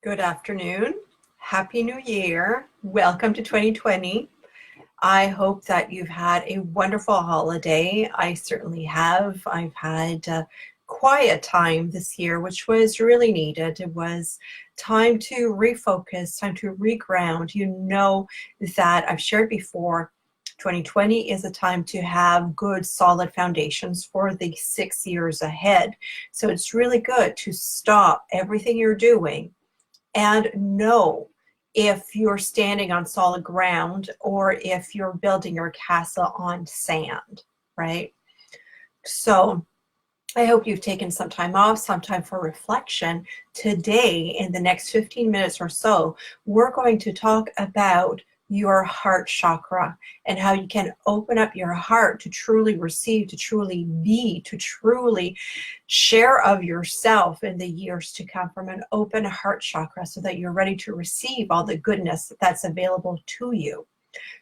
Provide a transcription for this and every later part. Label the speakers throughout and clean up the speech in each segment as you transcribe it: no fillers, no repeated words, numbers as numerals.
Speaker 1: Good afternoon. Happy New Year. Welcome to 2020. I hope that you've had a wonderful holiday. I certainly have. I've had a quiet time this year, which was really needed. It was time to refocus, time to reground. You know that I've shared before, 2020 is a time to have good, solid foundations for the 6 years ahead. So it's really good to stop everything you're doing and know if you're standing on solid ground or if you're building your castle on sand, right? So I hope you've taken some time off, some time for reflection. Today, in the next 15 minutes or so, we're going to talk about your heart chakra and how you can open up your heart to truly receive, to truly be, to truly share of yourself in the years to come from an open heart chakra so that you're ready to receive all the goodness that's available to you.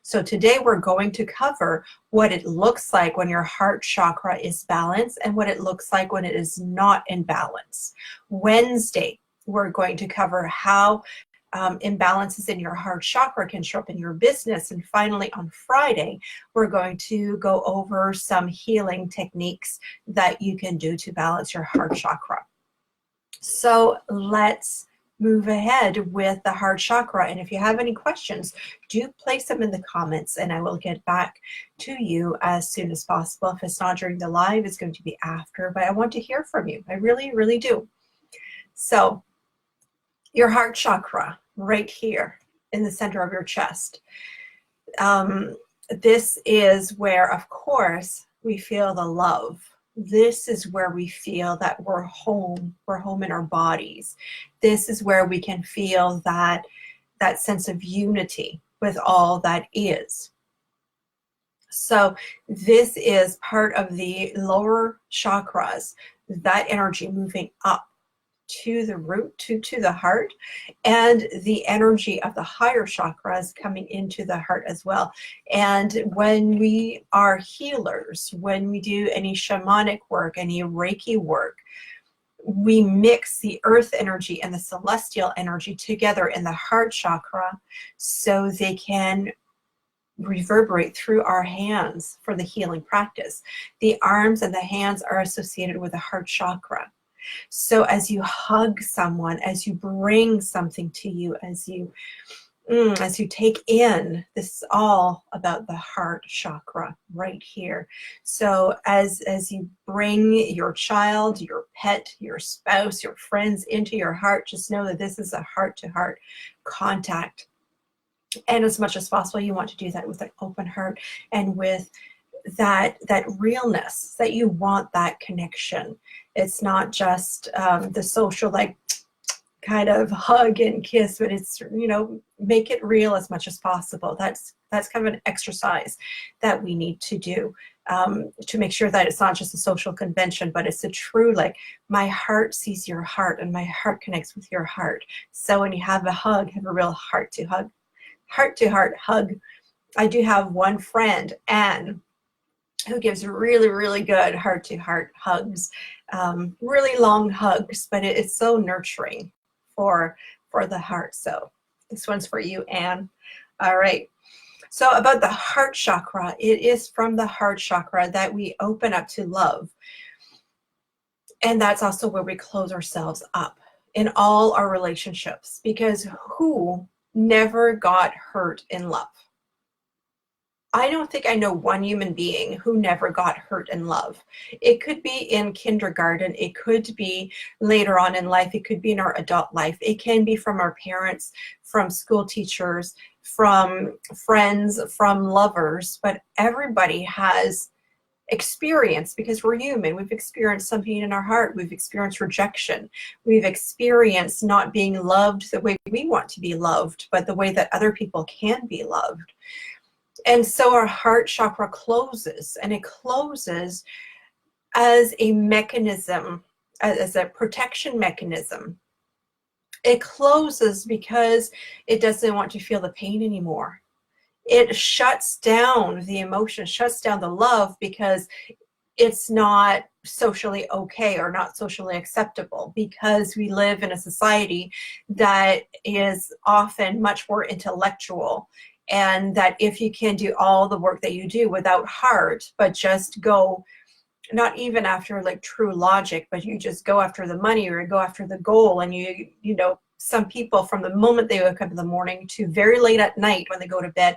Speaker 1: So today we're going to cover what it looks like when your heart chakra is balanced and what it looks like when it is not in balance. Wednesday, we're going to cover how imbalances in your heart chakra can show up in your business. And finally, on Friday, we're going to go over some healing techniques that you can do to balance your heart chakra. So let's move ahead with the heart chakra. And if you have any questions, do place them in the comments and I will get back to you as soon as possible. If it's not during the live, it's going to be after, but I want to hear from you. I really, really do. So your heart chakra right here in the center of your chest. This is where, of course, we feel the love. This is where we feel that we're home in our bodies. This is where we can feel that sense of unity with all that is. So this is part of the lower chakras, that energy moving up to the root, to the heart, and the energy of the higher chakras coming into the heart as well. And when we are healers, when we do any shamanic work, any Reiki work, we mix the earth energy and the celestial energy together in the heart chakra so they can reverberate through our hands for the healing practice. The arms and the hands are associated with the heart chakra. So as you hug someone, as you bring something to you, as you take in, this is all about the heart chakra right here. So as you bring your child, your pet, your spouse, your friends into your heart, just know that this is a heart-to-heart contact. And as much as possible, you want to do that with an open heart and with that realness, that you want that connection. It's not just the social kind of hug and kiss, but it's, make it real as much as possible. That's kind of an exercise that we need to do to make sure that it's not just a social convention, but it's a true, my heart sees your heart and my heart connects with your heart. So when you have a hug, have a real heart to heart hug. I do have one friend, Anne, who gives really, really good heart-to-heart hugs, really long hugs, but it's so nurturing for the heart. So this one's for you, Anne. All right. So about the heart chakra, it is from the heart chakra that we open up to love. And that's also where we close ourselves up in all our relationships, because who never got hurt in love? I don't think I know one human being who never got hurt in love. It could be in kindergarten. It could be later on in life. It could be in our adult life. It can be from our parents, from school teachers, from friends, from lovers. But everybody has experience, because we're human. We've experienced some pain in our heart. We've experienced rejection. We've experienced not being loved the way we want to be loved, but the way that other people can be loved. And so our heart chakra closes, and it closes as a mechanism, as a protection mechanism. It closes because it doesn't want to feel the pain anymore. It shuts down the emotion, shuts down the love, because it's not socially okay or not socially acceptable, because we live in a society that is often much more intellectual, and that if you can do all the work that you do without heart, but just go not even after like true logic, but you just go after the money or go after the goal, and you know, some people from the moment they wake up in the morning to very late at night when they go to bed,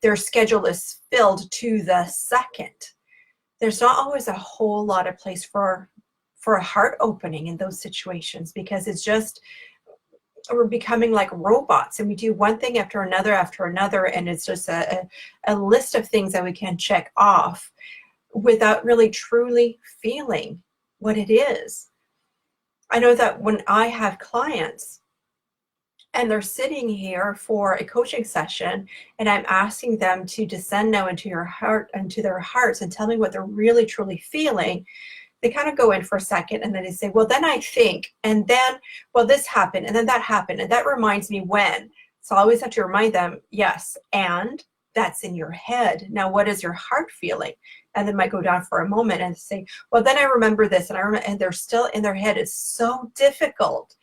Speaker 1: their schedule is filled to the second. There's not always a whole lot of place for a heart opening in those situations, because it's just, we're becoming like robots, and we do one thing after another, and it's just a list of things that we can check off without really truly feeling what it is. I know that when I have clients and they're sitting here for a coaching session, and I'm asking them to descend now into your heart, into their hearts, and tell me what they're really truly feeling, they kind of go in for a second, and then they say, well, then I think, and then, well, this happened, and then that happened, and that reminds me when. So I always have to remind them, yes, and that's in your head. Now, what is your heart feeling? And they might go down for a moment and say, well, then I remember this, and I remember, and they're still in their head. It's so difficult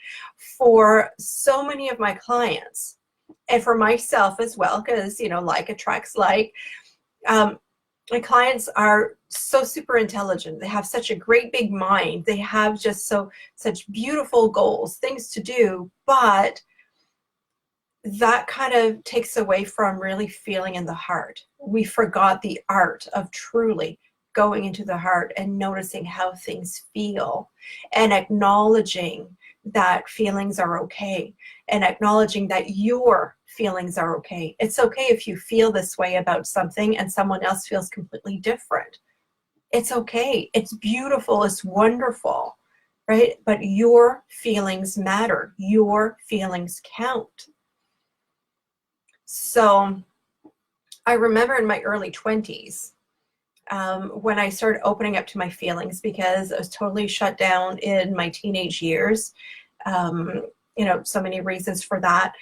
Speaker 1: for so many of my clients, and for myself as well, because, you know, like attracts like. My clients are so super intelligent. They have such a great big mind. They have just such beautiful goals, things to do, but that kind of takes away from really feeling in the heart. We forgot the art of truly going into the heart and noticing how things feel, and acknowledging that feelings are okay, and acknowledging that your feelings are okay. It's okay if you feel this way about something and someone else feels completely different. It's okay. It's beautiful. It's wonderful, right? But your feelings matter. Your feelings count. So I remember in my early 20s, when I started opening up to my feelings, because I was totally shut down in my teenage years. You know, so many reasons for that.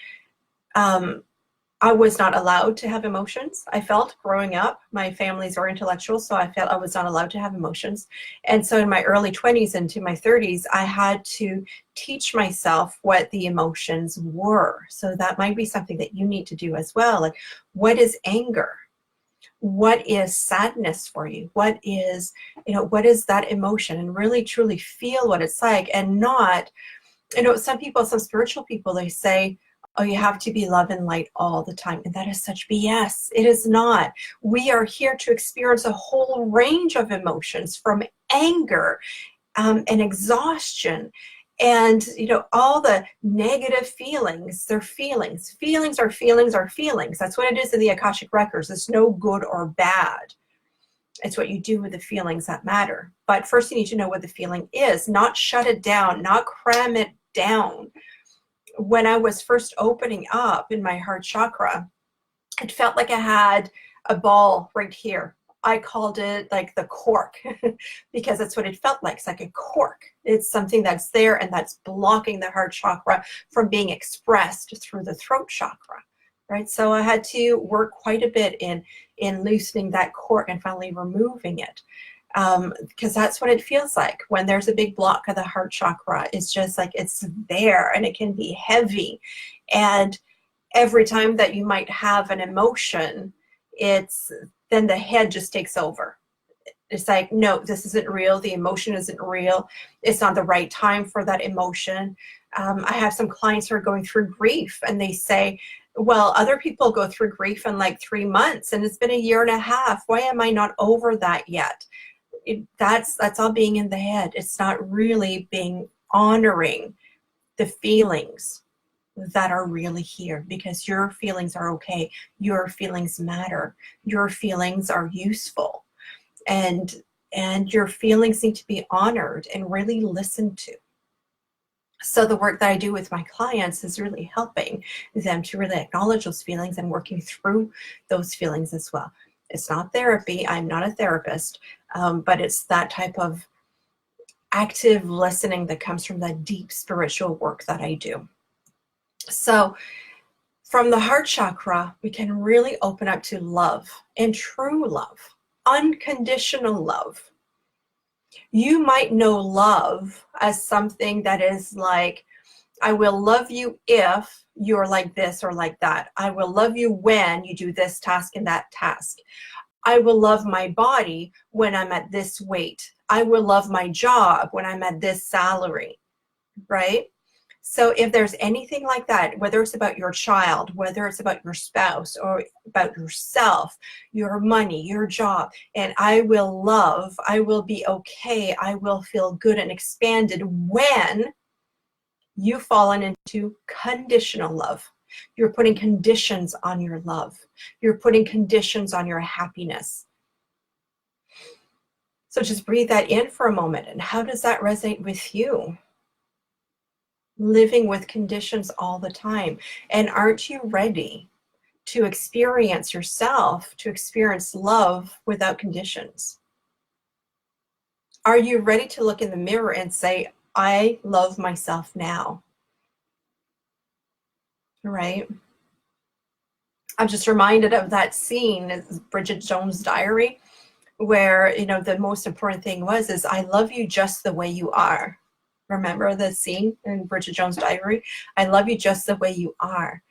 Speaker 1: I was not allowed to have emotions. I felt growing up, my families are intellectual, so I felt I was not allowed to have emotions. And so in my early 20s into my 30s, I had to teach myself what the emotions were. So that might be something that you need to do as well. Like, what is anger? What is sadness for you? What is, you know, what is that emotion? And really truly feel what it's like, and not, you know, some people, some spiritual people, they say, oh, you have to be love and light all the time. And that is such BS. It is not. We are here to experience a whole range of emotions, from anger and exhaustion, and, you know, all the negative feelings. They're feelings. Feelings are feelings are feelings. That's what it is in the Akashic Records. It's no good or bad. It's what you do with the feelings that matter. But first you need to know what the feeling is, not shut it down, not cram it down. When I was first opening up in my heart chakra, it felt like I had a ball right here. I called it like the cork because that's what it felt like. It's like a cork. It's something that's there and that's blocking the heart chakra from being expressed through the throat chakra, right? So I had to work quite a bit in loosening that cork and finally removing it. Because that's what it feels like when there's a big block of the heart chakra. It's just like it's there, and it can be heavy. And every time that you might have an emotion, it's then the head just takes over. It's like, no, this isn't real. The emotion isn't real. It's not the right time for that emotion. I have some clients who are going through grief, and they say, well, other people go through grief in like 3 months, and it's been a year and a half. Why am I not over that yet? That's all being in the head. It's not really being honoring the feelings that are really here, because your feelings are okay. Your feelings matter. Your feelings are useful, and your feelings need to be honored and really listened to. So the work that I do with my clients is really helping them to really acknowledge those feelings and working through those feelings as well. It's not therapy. I'm not a therapist, but it's that type of active listening that comes from that deep spiritual work that I do. So from the heart chakra, we can really open up to love, and true love, unconditional love. You might know love as something that is like, I will love you if you're like this or like that. I will love you when you do this task and that task. I will love my body when I'm at this weight. I will love my job when I'm at this salary, right? So if there's anything like that, whether it's about your child, whether it's about your spouse or about yourself, your money, your job, and I will love, I will be okay, I will feel good and expanded when you've fallen into conditional love. You're putting conditions on your love. You're putting conditions on your happiness. So just breathe that in for a moment. And how does that resonate with you? Living with conditions all the time. And aren't you ready to experience yourself, to experience love without conditions? Are you ready to look in the mirror and say, I love myself now? Right? I'm just reminded of that scene, Bridget Jones' Diary, where, you know, the most important thing is I love you just the way you are. Remember the scene in Bridget Jones' Diary? I love you just the way you are.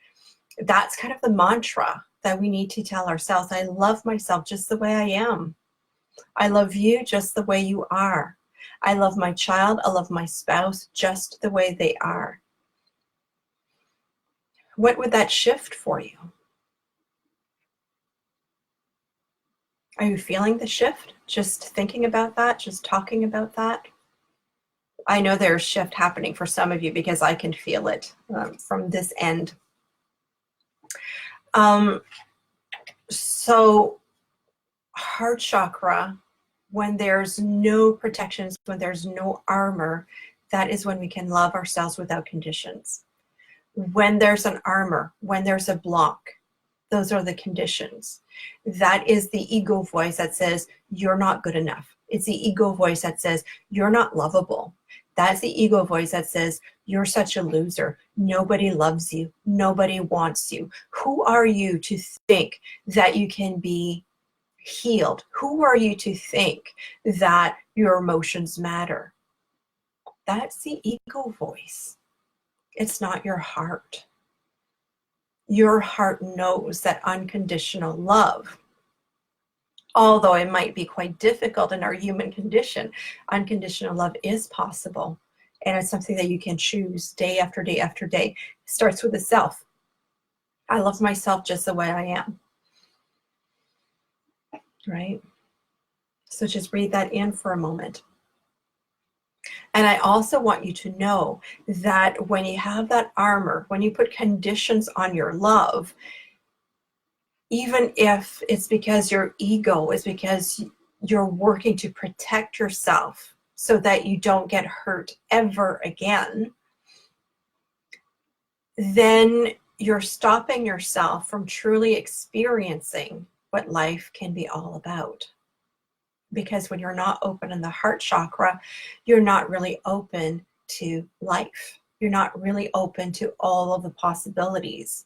Speaker 1: That's kind of the mantra that we need to tell ourselves. I love myself just the way I am. I love you just the way you are. I love my child. I love my spouse just the way they are. What would that shift for you? Are you feeling the shift? Just thinking about that, just talking about that? I know there's shift happening for some of you because I can feel it from this end. So heart chakra, when there's no protections, when there's no armor, that is when we can love ourselves without conditions. When there's an armor, when there's a block, those are the conditions. That is the ego voice that says, you're not good enough. It's the ego voice that says, you're not lovable. That's the ego voice that says, you're such a loser. Nobody loves you. Nobody wants you. Who are you to think that you can be healed? Who are you to think that your emotions matter? That's the ego voice. It's not your heart. Your heart knows that unconditional love, although it might be quite difficult in our human condition, unconditional love is possible. And it's something that you can choose day after day after day. It starts with the self. I love myself just the way I am. Right? So just breathe that in for a moment. And I also want you to know that when you have that armor, when you put conditions on your love, even if it's because your ego is because you're working to protect yourself so that you don't get hurt ever again, then you're stopping yourself from truly experiencing what life can be all about. Because when you're not open in the heart chakra, you're not really open to life. You're not really open to all of the possibilities.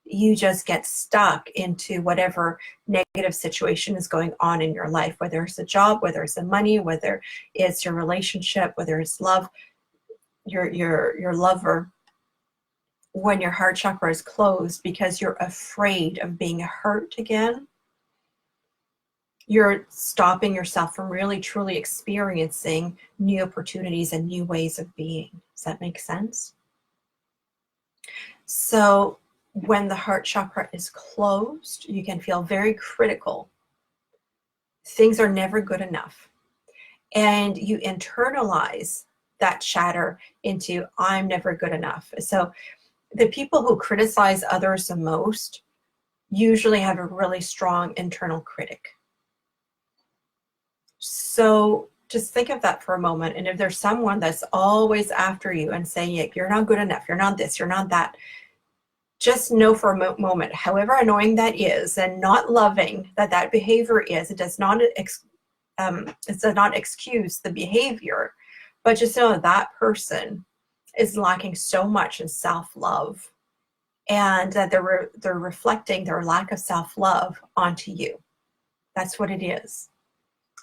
Speaker 1: You just get stuck into whatever negative situation is going on in your life, whether it's a job, whether it's the money, whether it's your relationship, whether it's love, your lover. When your heart chakra is closed because you're afraid of being hurt again, you're stopping yourself from really truly experiencing new opportunities and new ways of being. Does that make sense? So when the heart chakra is closed, you can feel very critical. Things are never good enough. And you internalize that chatter into, I'm never good enough. So the people who criticize others the most usually have a really strong internal critic. So just think of that for a moment. And if there's someone that's always after you and saying, you're not good enough, you're not this, you're not that, just know for a moment, however annoying that is and not loving that behavior is, it does not excuse the behavior, but just know that person is lacking so much in self-love, and that they're reflecting their lack of self-love onto you. That's what it is.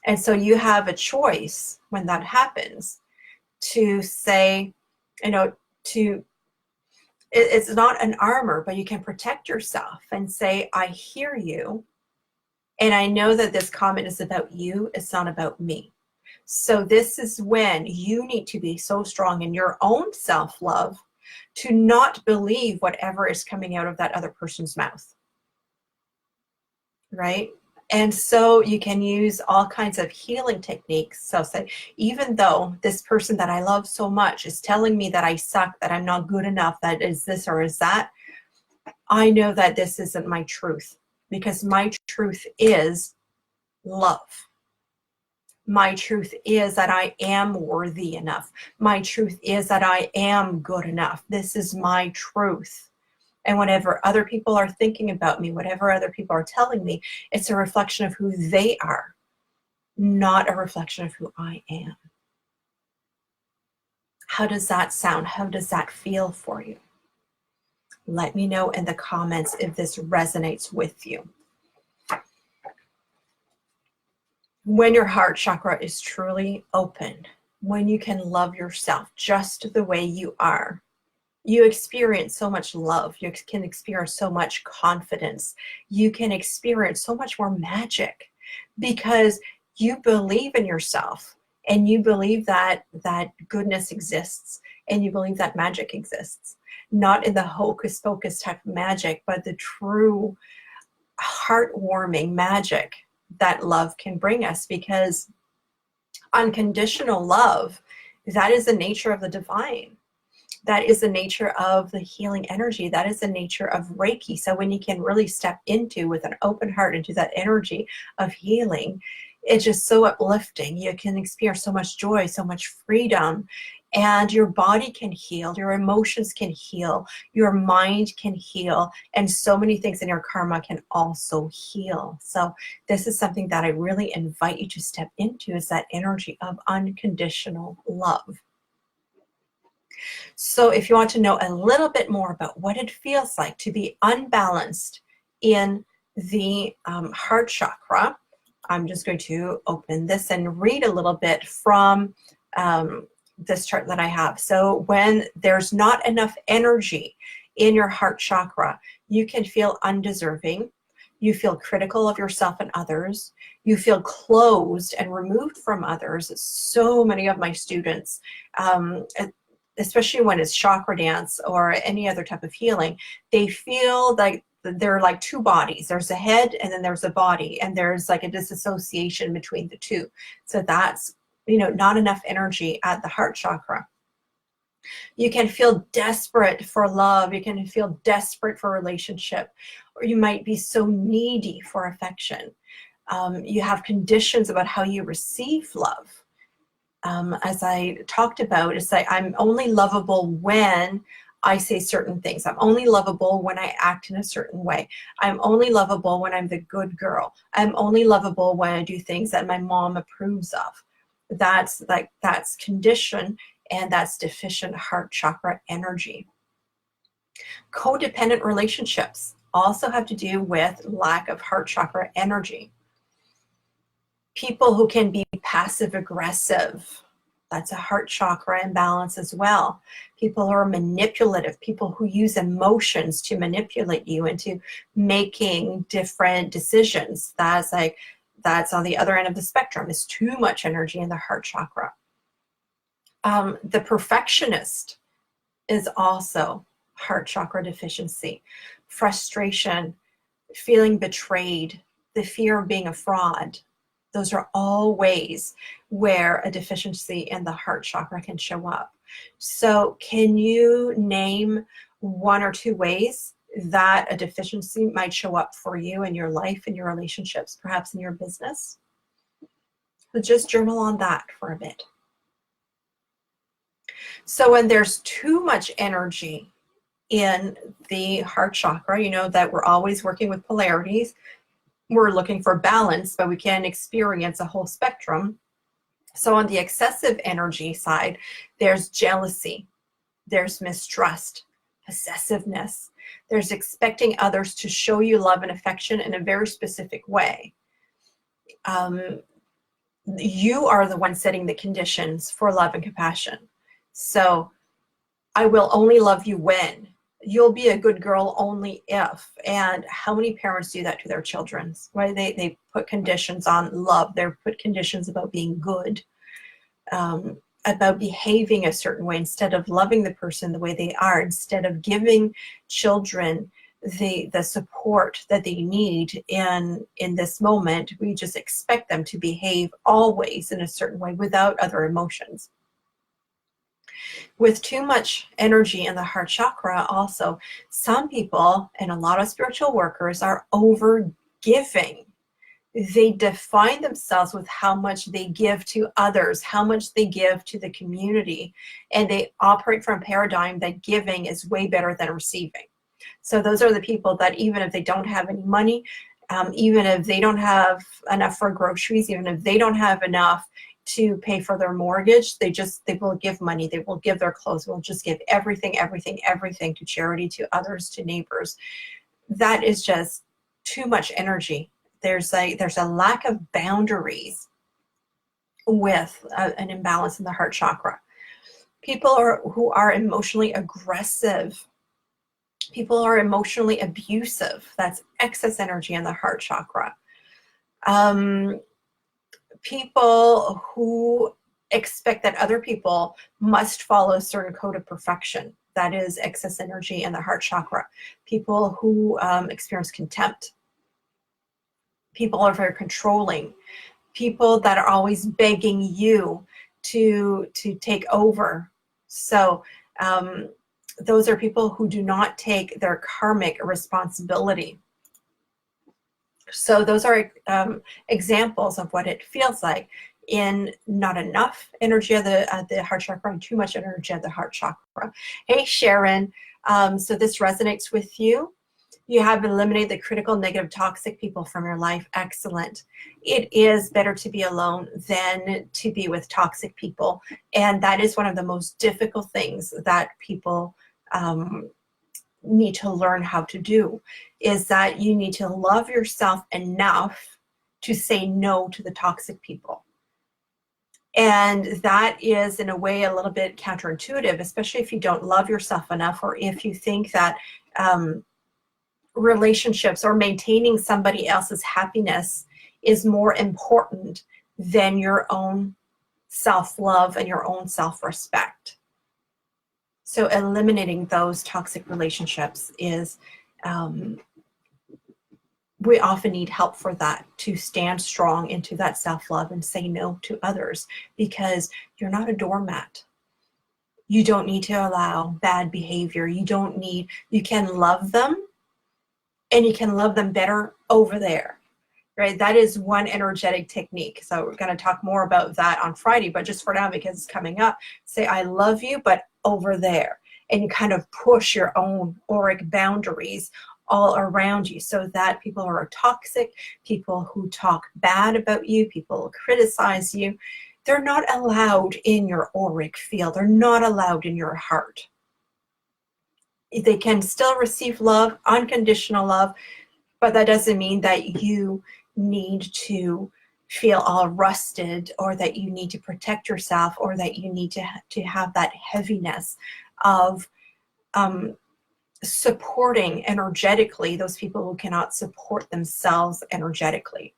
Speaker 1: And so you have a choice when that happens to say, you know, it's not an armor, but you can protect yourself and say, I hear you. And I know that this comment is about you. It's not about me. So this is when you need to be so strong in your own self-love to not believe whatever is coming out of that other person's mouth. Right? And so you can use all kinds of healing techniques. So say, even though this person that I love so much is telling me that I suck, that I'm not good enough, that is this or is that, I know that this isn't my truth, because my truth is love. My truth is that I am worthy enough. My truth is that I am good enough. This is my truth. And whatever other people are thinking about me, whatever other people are telling me, it's a reflection of who they are, not a reflection of who I am. How does that sound? How does that feel for you? Let me know in the comments if this resonates with you. When your heart chakra is truly open, when you can love yourself just the way you are, you experience so much love. You can experience so much confidence. You can experience so much more magic because you believe in yourself and you believe that goodness exists and you believe that magic exists. Not in the hocus pocus type of magic, but the true heartwarming magic that love can bring us, because unconditional love, that is the nature of the divine. That is the nature of the healing energy. That is the nature of Reiki. So when you can really step into, with an open heart, into that energy of healing, it's just so uplifting. You can experience so much joy, so much freedom, and your body can heal, your emotions can heal, your mind can heal, and so many things in your karma can also heal. So this is something that I really invite you to step into, is that energy of unconditional love. So if you want to know a little bit more about what it feels like to be unbalanced in the heart chakra, I'm just going to open this and read a little bit from this chart that I have. So when there's not enough energy in your heart chakra, you can feel undeserving. You feel critical of yourself and others. You feel closed and removed from others. So many of my students, especially when it's chakra dance or any other type of healing, they feel like they're like two bodies. There's a head and then there's a body, and there's like a disassociation between the two. So that's, you know, not enough energy at the heart chakra. You can feel desperate for love. You can feel desperate for relationship, or you might be so needy for affection. You have conditions about how you receive love. As I talked about, it's like, I'm only lovable when I say certain things. I'm only lovable when I act in a certain way. I'm only lovable when I'm the good girl. I'm only lovable when I do things that my mom approves of. That's condition, and that's deficient heart chakra energy. Codependent relationships also have to do with lack of heart chakra energy. People who can be passive aggressive, that's a heart chakra imbalance as well. People who are manipulative, people who use emotions to manipulate you into making different decisions, that's on the other end of the spectrum. Is too much energy in the heart chakra. The perfectionist is also heart chakra deficiency. Frustration, feeling betrayed, the fear of being a fraud. Those are all ways where a deficiency in the heart chakra can show up. So can you name one or two ways that a deficiency might show up for you in your life, in your relationships, perhaps in your business? So just journal on that for a bit. So when there's too much energy in the heart chakra, you know that we're always working with polarities. We're looking for balance, but we can experience a whole spectrum. So on the excessive energy side, there's jealousy, there's mistrust, possessiveness, there's expecting others to show you love and affection in a very specific way. you are the one setting the conditions for love and compassion. So I will only love you when. You'll be a good girl only if. And how many parents do that to their children? Right? They put conditions on love. They put conditions about being good, about behaving a certain way, instead of loving the person the way they are, instead of giving children the support that they need in this moment. We just expect them to behave always in a certain way without other emotions. With too much energy in the heart chakra, also, some people and a lot of spiritual workers are over giving. They define themselves with how much they give to others, how much they give to the community, and they operate from a paradigm that giving is way better than receiving. So those are the people that even if they don't have any money, even if they don't have enough for groceries, even if they don't have enough to pay for their mortgage, they will give money, they will give their clothes, they will just give everything to charity, to others, to neighbors. That is just too much energy. There's a lack of boundaries with an imbalance in the heart chakra. People who are emotionally aggressive, people are emotionally abusive. That's excess energy in the heart chakra. People who expect that other people must follow a certain code of perfection. That is excess energy in the heart chakra. People who experience contempt. People are very controlling. People that are always begging you to take over. So those are people who do not take their karmic responsibility. So those are examples of what it feels like in not enough energy of the heart chakra and too much energy of the heart chakra. Hey, Sharon. So this resonates with you. You have eliminated the critical, negative, toxic people from your life. Excellent. It is better to be alone than to be with toxic people. And that is one of the most difficult things that people need to learn how to do, is that you need to love yourself enough to say no to the toxic people. And that is, in a way, a little bit counterintuitive, especially if you don't love yourself enough, or if you think that relationships or maintaining somebody else's happiness is more important than your own self-love and your own self-respect. So eliminating those toxic relationships is, we often need help for that, to stand strong into that self-love and say no to others, because you're not a doormat. You don't need to allow bad behavior. You can love them, and you can love them better over there, right? That is one energetic technique. So we're going to talk more about that on Friday, but just for now, because it's coming up, say, I love you, but over there. And you kind of push your own auric boundaries all around you, so that people who are toxic, people who talk bad about you, people who criticize you, they're not allowed in your auric field. They're not allowed in your heart. They can still receive love, unconditional love, but that doesn't mean that you need to feel all rusted, or that you need to protect yourself, or that you need to have that heaviness of supporting energetically those people who cannot support themselves energetically.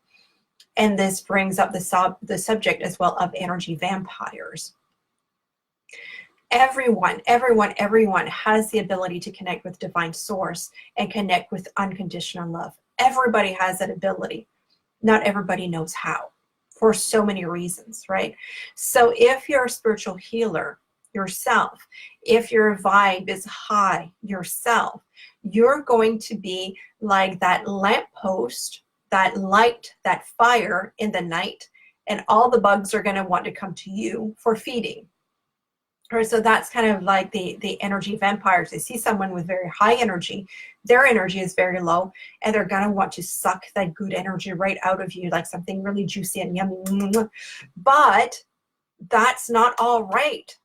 Speaker 1: And this brings up the subject as well of energy vampires. Everyone has the ability to connect with divine source and connect with unconditional love. Everybody has that ability. Not everybody knows how, for so many reasons, right? So if you're a spiritual healer yourself, if your vibe is high yourself, you're going to be like that lamppost, that light, that fire in the night, and all the bugs are going to want to come to you for feeding. Or so that's kind of like the energy vampires. They see someone with very high energy, their energy is very low, and they're going to want to suck that good energy right out of you, like something really juicy and yummy. But that's not all right.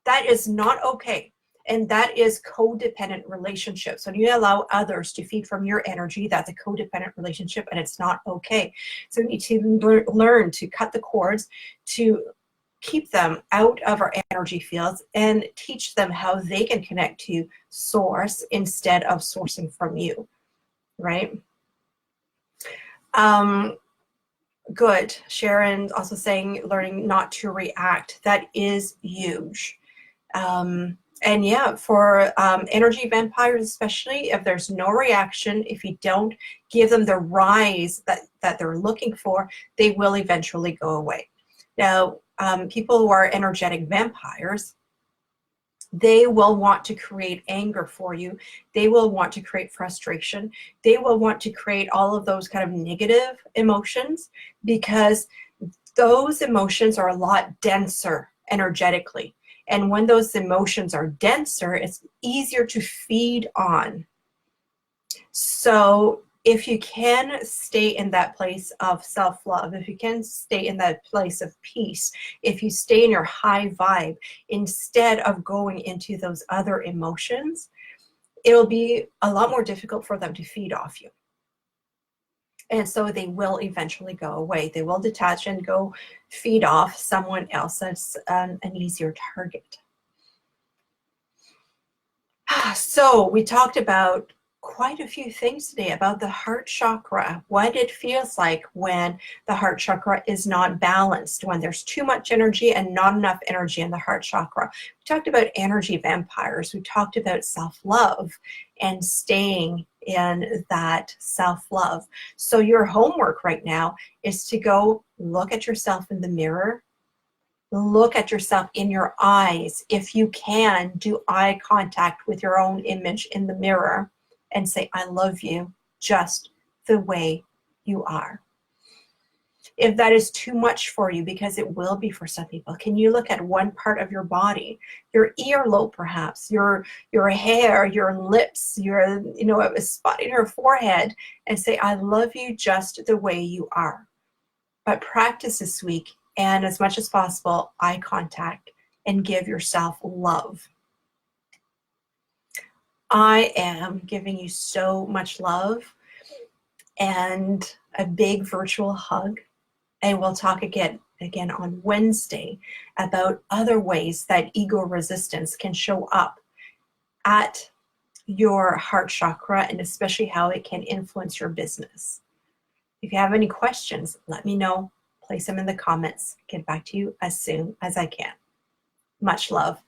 Speaker 1: That is not okay. And that is codependent relationships. When you allow others to feed from your energy, that's a codependent relationship, and it's not okay. So we need to learn to cut the cords, to keep them out of our energy fields, and teach them how they can connect to source instead of sourcing from you, right? Good. Sharon's also saying learning not to react. That is huge. And yeah, for energy vampires especially, if there's no reaction, if you don't give them the rise that they're looking for, they will eventually go away. Now, people who are energetic vampires, they will want to create anger for you. They will want to create frustration. They will want to create all of those kind of negative emotions, because those emotions are a lot denser energetically. And when those emotions are denser, it's easier to feed on. So if you can stay in that place of self-love, if you can stay in that place of peace, if you stay in your high vibe, instead of going into those other emotions, it'll be a lot more difficult for them to feed off you. And so they will eventually go away. They will detach and go feed off someone else that's an easier target. So we talked about quite a few things today about the heart chakra, what it feels like when the heart chakra is not balanced, when there's too much energy and not enough energy in the heart chakra. We talked about energy vampires. We talked about self-love and staying in that self-love. So your homework right now is to go look at yourself in the mirror. Look at yourself in your eyes. If you can, do eye contact with your own image in the mirror and say, I love you just the way you are. If that is too much for you, because it will be for some people, can you look at one part of your body, your earlobe perhaps, your hair, your lips, your, a spot in your forehead, and say, I love you just the way you are. But practice this week, and as much as possible, eye contact, and give yourself love. I am giving you so much love and a big virtual hug. And we'll talk again on Wednesday about other ways that ego resistance can show up at your heart chakra, and especially how it can influence your business. If you have any questions, let me know. Place them in the comments. Get back to you as soon as I can. Much love.